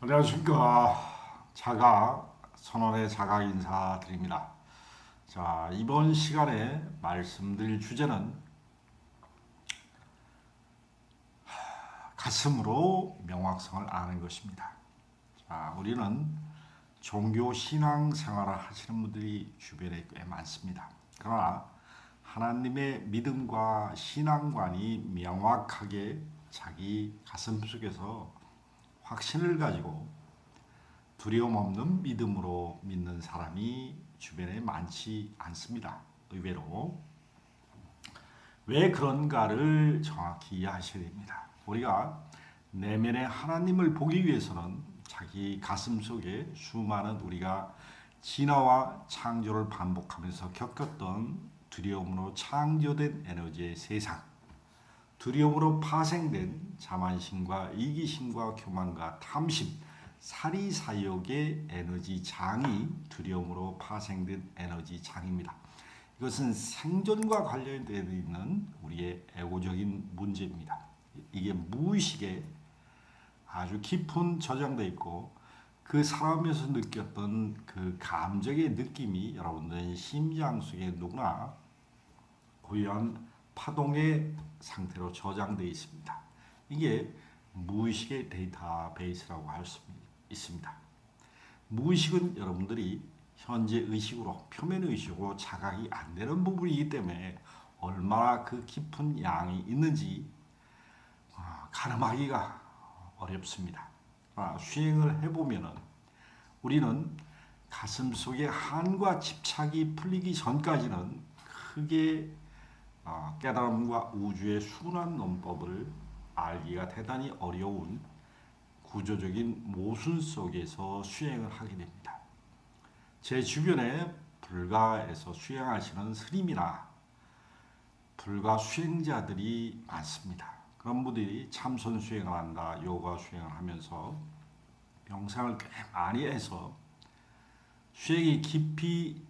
안녕하십니까. 선언의 자가 인사드립니다. 자, 이번 시간에 말씀드릴 주제는 가슴으로 명확성을 아는 것입니다. 자, 우리는 종교 신앙 생활을 하시는 분들이 주변에 꽤 많습니다. 그러나 하나님의 믿음과 신앙관이 명확하게 자기 가슴 속에서 확신을 가지고 두려움 없는 믿음으로 믿는 사람이 주변에 많지 않습니다. 의외로. 왜 그런가를 정확히 이해하셔야 됩니다. 우리가 내면의 하나님을 보기 위해서는 자기 가슴 속에 수많은 우리가 진화와 창조를 반복하면서 겪었던 두려움으로 창조된 에너지의 세상, 두려움으로 파생된 자만심과 이기심과 교만과 탐심, 사리사욕의 에너지 장이 두려움으로 파생된 에너지 장입니다. 이것은 생존과 관련되어 있는 우리의 에고적인 문제입니다. 이게 무의식에 아주 깊은 저장되어 있고 그 사람에서 느꼈던 그 감정의 느낌이 여러분들의 심장 속에 누구나 고유한 파동의 상태로 저장되어 있습니다. 이게 무의식의 데이터베이스라고 할 수 있습니다. 무의식은 여러분들이 현재 의식으로 표면 의식으로 자각이 안 되는 부분이기 때문에 얼마나 그 깊은 양이 있는지 가늠하기가 어렵습니다. 수행을 해보면은 우리는 가슴 속에 한과 집착이 풀리기 전까지는 크게 깨달음과 우주의 순환 논법을 알기가 대단히 어려운 구조적인 모순 속에서 수행을 하게 됩니다. 제 주변에 불가에서 수행하시는 스님이나 불가 수행자들이 많습니다. 그런 분들이 참선 수행을 한다, 요가 수행을 하면서 명상을 꽤 많이 해서 수행이 깊이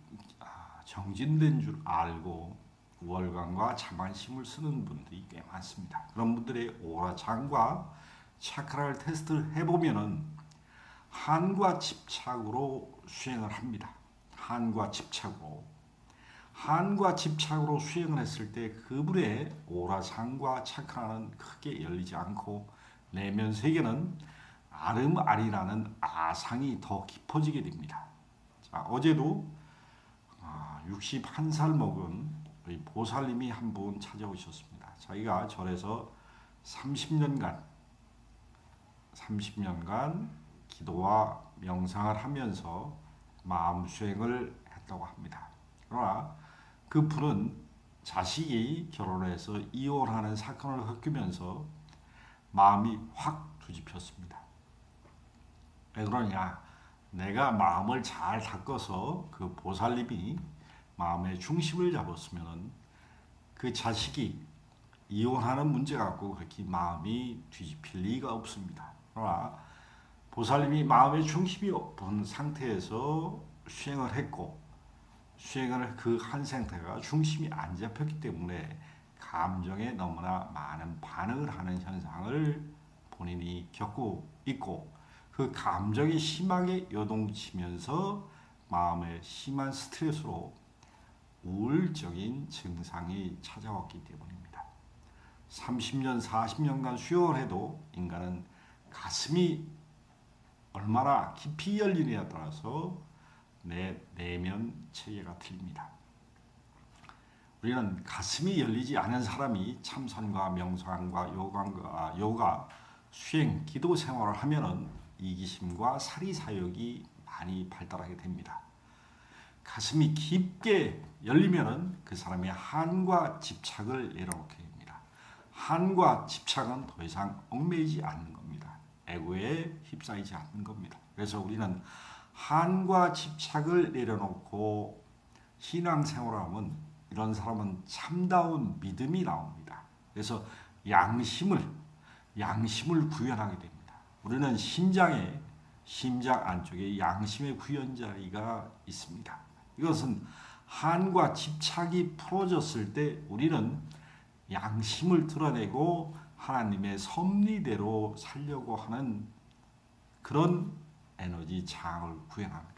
정진된 줄 알고 우월감과 자만심을 쓰는 분들이 꽤 많습니다. 그런 분들의 오라장과 차크라를 테스트를 해보면은 한과 집착으로 수행을 합니다. 한과 집착으로 수행을 했을 때 그분의 오라장과 차크라는 크게 열리지 않고 내면 세계는 아름아리라는 아상이 더 깊어지게 됩니다. 자, 어제도 61살 먹은 우리 보살님이 한 분 찾아오셨습니다. 자기가 절에서 30년간 기도와 명상을 하면서 마음 수행을 했다고 합니다. 그러나 그 분은 자식이 결혼해서 이혼하는 사건을 겪으면서 마음이 확 뒤집혔습니다. 왜 그러냐? 내가 마음을 잘 닦아서 그 보살님이 마음의 중심을 잡았으면 그 자식이 이혼하는 문제 갖고 그렇게 마음이 뒤집힐 리가 없습니다. 그러나 보살님이 마음의 중심이 없은 상태에서 수행을 했고 수행을 그 한 상태가 중심이 안 잡혔기 때문에 감정에 너무나 많은 반응을 하는 현상을 본인이 겪고 있고 그 감정이 심하게 요동치면서 마음의 심한 스트레스로 우울적인 증상이 찾아왔기 때문입니다. 30년, 40년간 수행을 해도 인간은 가슴이 얼마나 깊이 열리느냐에 따라서 내 내면 체계가 틀립니다. 우리는 가슴이 열리지 않은 사람이 참선과 명상과 요가, 수행, 기도 생활을 하면은 이기심과 사리사욕이 많이 발달하게 됩니다. 가슴이 깊게 열리면은 그 사람의 한과 집착을 내려놓게 됩니다. 한과 집착은 더 이상 얽매이지 않는 겁니다. 에고에 휩싸이지 않는 겁니다. 그래서 우리는 한과 집착을 내려놓고 신앙생활하면 이런 사람은 참다운 믿음이 나옵니다. 그래서 양심을 구현하게 됩니다. 우리는 심장 안쪽에 양심의 구현 자리가 있습니다. 이것은 한과 집착이 풀어졌을 때 우리는 양심을 드러내고 하나님의 섭리대로 살려고 하는 그런 에너지 장을 구현합니다.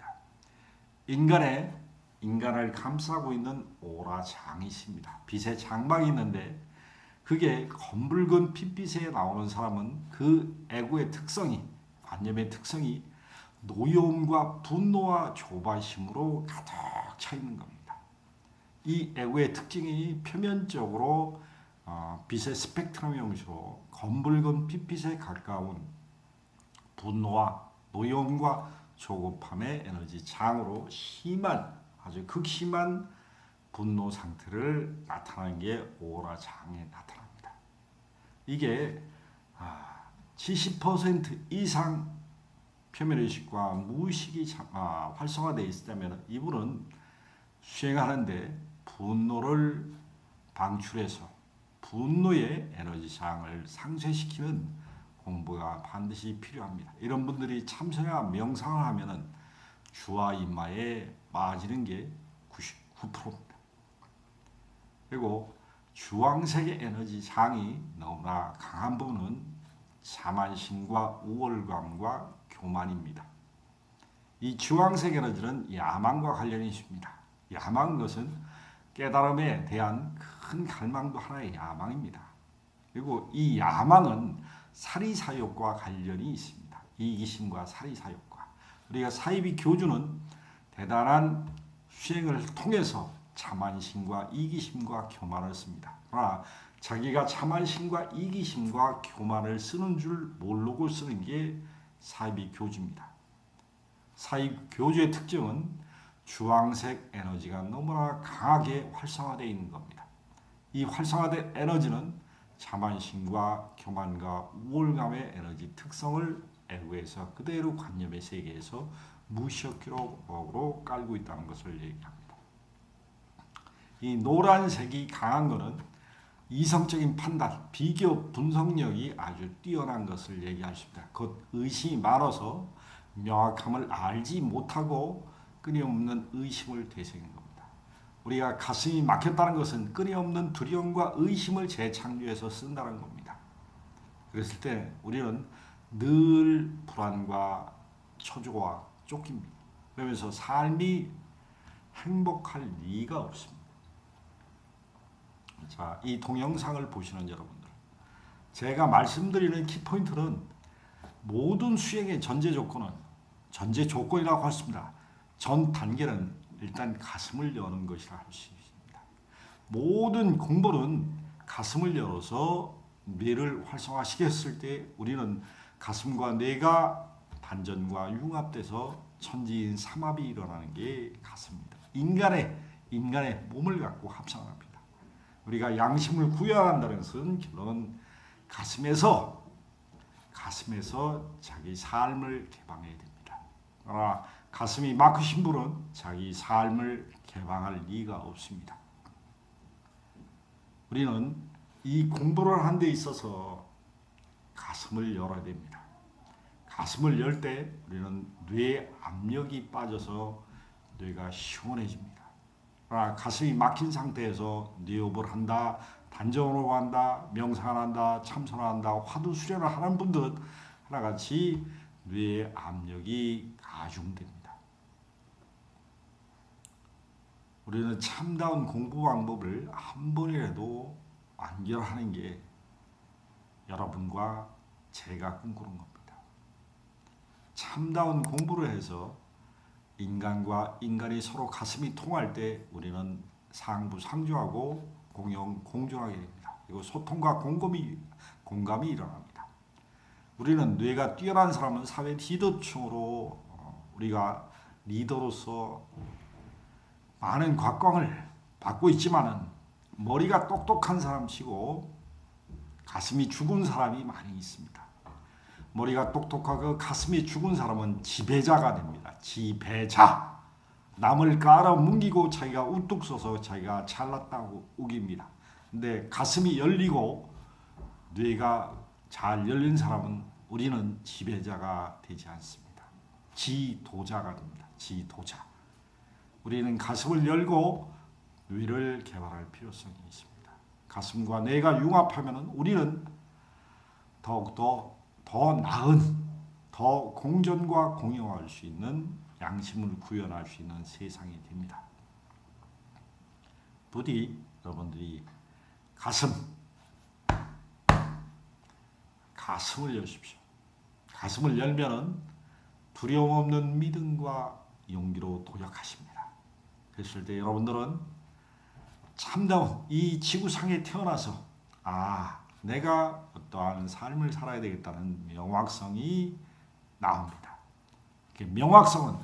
인간을 감싸고 있는 오라장이 있습니다. 빛의 장막이 있는데 그게 검붉은 핏빛에 나오는 사람은 그 애고의 특성이, 관념의 특성이 노여움과 분노와 조바심으로 가득 차 있는 겁니다. 이 애고의 특징이 표면적으로 빛의 스펙트럼 형식으로 검붉은 핏빛에 가까운 분노와 노여움과 조급함의 에너지 장으로 심한, 아주 극심한 분노 상태를 나타나는 게 오라장에 나타납니다. 이게 70% 이상 표면의식과 무의식이 활성화되어 있다면 이분은 수행하는데 분노를 방출해서 분노의 에너지장을 상쇄시키는 공부가 반드시 필요합니다. 이런 분들이 참선이나 명상을 하면은 주와 인마에 빠지는 게 99%입니다. 그리고 주황색의 에너지장이 너무나 강한 부분은 자만심과 우월감과 교만입니다. 이 주황색 에너지는 야망과 관련이 있습니다. 야망은 것은 깨달음에 대한 큰 갈망도 하나의 야망입니다. 그리고 이 야망은 사리사욕과 관련이 있습니다. 이기심과 사리사욕과. 우리가 사이비 교주는 대단한 수행을 통해서 자만심과 이기심과 교만을 씁니다. 그러나 자기가 자만심과 이기심과 교만을 쓰는 줄 모르고 쓰는 게 사이비 교주입니다. 사이비 교주의 특징은 주황색 에너지가 너무나 강하게 활성화되어 있는 겁니다. 이 활성화된 에너지는 자만심과 교만과 우월감의 에너지 특성을 애고에서 그대로 관념의 세계에서 무의식적으로 깔고 있다는 것을 얘기합니다. 이 노란색이 강한 것은 이성적인 판단, 비교 분석력이 아주 뛰어난 것을 얘기할 수 있다. 곧 의심이 많아서 명확함을 알지 못하고 끊임없는 의심을 되새긴 겁니다. 우리가 가슴이 막혔다는 것은 끊임없는 두려움과 의심을 재창조해서 쓴다는 겁니다. 그랬을 때 우리는 늘 불안과 초조와 쫓깁니다. 그러면서 삶이 행복할 리가 없습니다. 자, 이 동영상을 보시는 여러분들, 제가 말씀드리는 키포인트는 모든 수행의 전제 조건이라고 했습니다. 전 단계는 일단 가슴을 여는 것이라 할 수 있습니다. 모든 공부는 가슴을 열어서 뇌를 활성화시켰을 때 우리는 가슴과 뇌가 반전과 융합돼서 천지인 삼합이 일어나는 게 가슴입니다. 인간의 몸을 갖고 합성합니다. 우리가 양심을 구현한다는 것은 결론은 가슴에서 자기 삶을 개방해야 됩니다. 그러나 가슴이 막히신 분은 자기 삶을 개방할 리가 없습니다. 우리는 이 공부를 하는 데 있어서 가슴을 열어야 됩니다. 가슴을 열 때 우리는 뇌 압력이 빠져서 뇌가 시원해집니다. 그러나 가슴이 막힌 상태에서 뇌호흡을 한다, 단정으로 한다, 명상을 한다, 참선을 한다, 화두 수련을 하는 분들은 하나같이 뇌의 압력이 가중됩니다. 우리는 참다운 공부 방법을 한 번이라도 완결하는 게 여러분과 제가 꿈꾸는 겁니다. 참다운 공부를 해서 인간과 인간이 서로 가슴이 통할 때 우리는 상부상조하고 공존하게 됩니다. 그리고 소통과 공감이 일어납니다. 우리는 뇌가 뛰어난 사람은 사회 리더층으로 우리가 리더로서 많은 곽광을 받고 있지만은 머리가 똑똑한 사람치고 가슴이 죽은 사람이 많이 있습니다. 머리가 똑똑하고 가슴이 죽은 사람은 지배자가 됩니다. 지배자. 남을 깔아뭉기고 자기가 우뚝 서서 자기가 잘났다고 우깁니다. 근데 가슴이 열리고 뇌가 잘 열린 사람은 우리는 지배자가 되지 않습니다. 지도자가 됩니다. 지도자. 우리는 가슴을 열고 뇌를 개발할 필요성이 있습니다. 가슴과 뇌가 융합하면 우리는 더욱더 더 나은 더 공존과 공용할 수 있는 양심을 구현할 수 있는 세상이 됩니다. 부디 여러분들이 가슴을 여십시오. 가슴을 열면은 두려움 없는 믿음과 용기로 도약하십니다. 그랬을 때 여러분들은 참다운 이 지구상에 태어나서 내가 어떠한 삶을 살아야 되겠다는 명확성이 나옵니다. 명확성은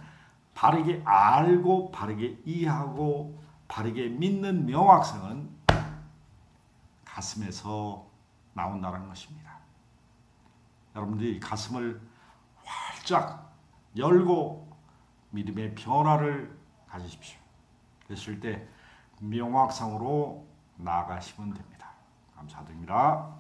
바르게 알고 바르게 이해하고 바르게 믿는 명확성은 가슴에서 나온다는 것입니다. 여러분들이 가슴을 활짝 열고 믿음의 변화를 가지십시오. 그랬을 때 명확성으로 나아가시면 됩니다. 감사드립니다.